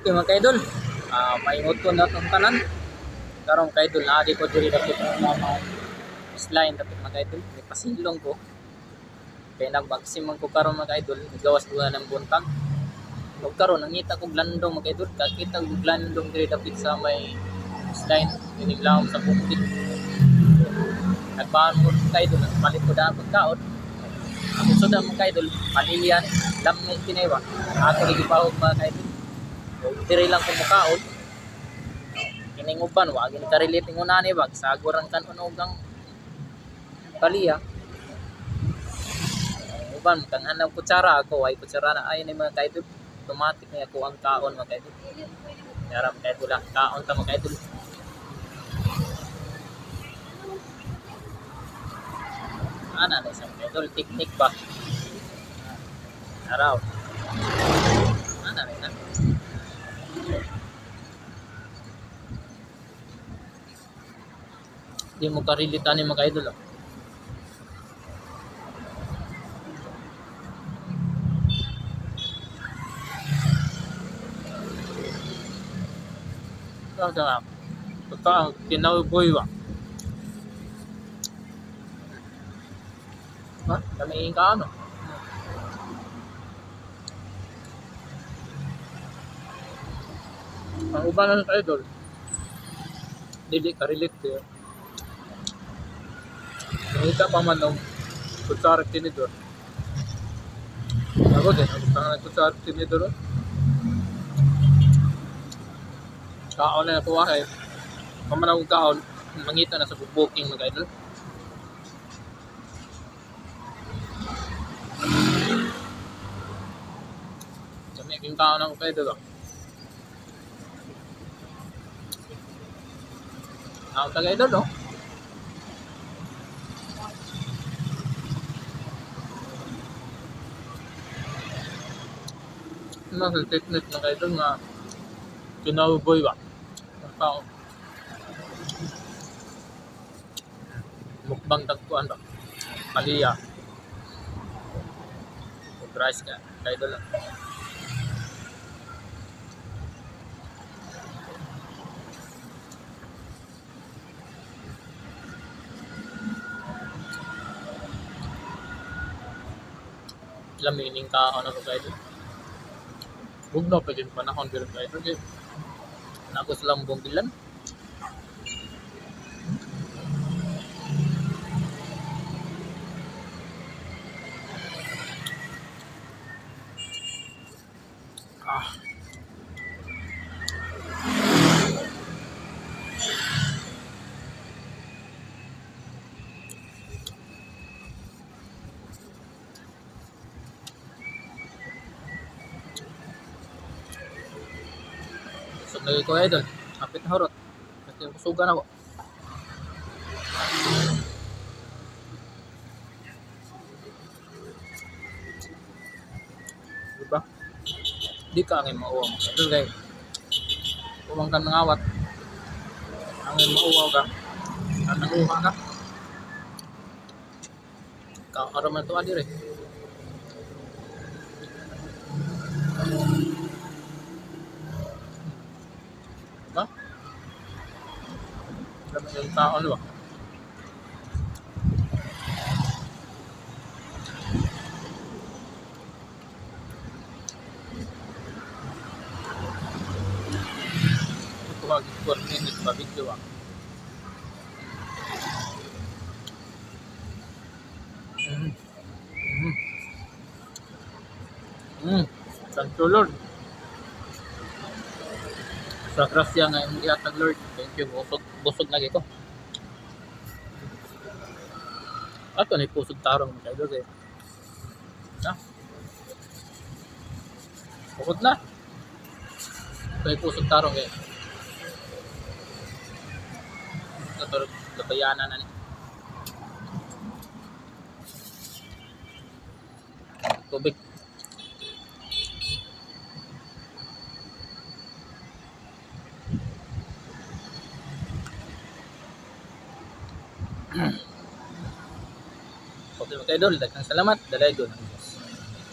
Okay mga kaidol, maingod ko na itong tanan. Karong kaidol, naadi ko diri dapit ang mga slime dapit mga kaidol. May pasilong ko. Kaya nag-maximum ko karon mga kaidol, gawas ko na ng buntag. Huwag karon, nangita ko blandong mga kaidol. Kakita ko blandong diri dapit sa may slime. Tiniglaom sa bukid. Nagbahan mo kaidol, nagpalit ko na pagkaon. Ako suda mga kaidol, paliyan, lamay kinaywa. Ako nagipahog mga kaidol. Diri lang kung mukaon. Kining uban wa gini ka-relate ning unani bag saguran kan unugang baliya. Uban kan hanang kutsara ako ay kutsara na ay ni mga kaidol. Automatic na ako ang kaon mga kaidol. Yaram kaidol lang kaon ta mga kaidol. Ana na sa kaidol teknik ba. Araw. Ana na. Di mo ka-relate ani mga kaidol. Kaya pagka kinabuhi ba? Ha? Kami ka ano? Ang uban ng idol, dili ka relate eh. Nakita pa man ng kutsara tinidor. Ako din, ako pang kutsara tinidor. Kaon na nakuha eh. Paman akong kaon, mangita na sa booking mga idol. Kami yung kaon ako kayo diba? Ako taga idol no? Nasa technique na kayo doon nga kinabuboy ba? Ang tao. Mukbang tagpuan ba? Maliya. Price ka. Kayo doon lang. Lamining ka ano kayo doon. Huwag na pa din panahon pero kayo doon. Nako sa lambong bilan. So, lagi ko idol. Kapit na horot. Kasi kusugan ako. Diba? Di ka angin mauwaw mo. Idol kay kumang ka nangawat. Angin mauwaw ka. At nanguha ka. Kakaroon ito adir eh. Diba? Alam mo yung taon ba? Ito ka 4 minutes ba video ba? Thank you Lord. Sa grasya nga yung ihatag Lord. Thank you. Busog na ko. Ato ni pusog tarong mga idol eh. Na? Bukod na. Ito ni pusog tarong eh. Ito kabayanan na ni. Tubig. Okay mga idol, daghang salamat. Dalay doon.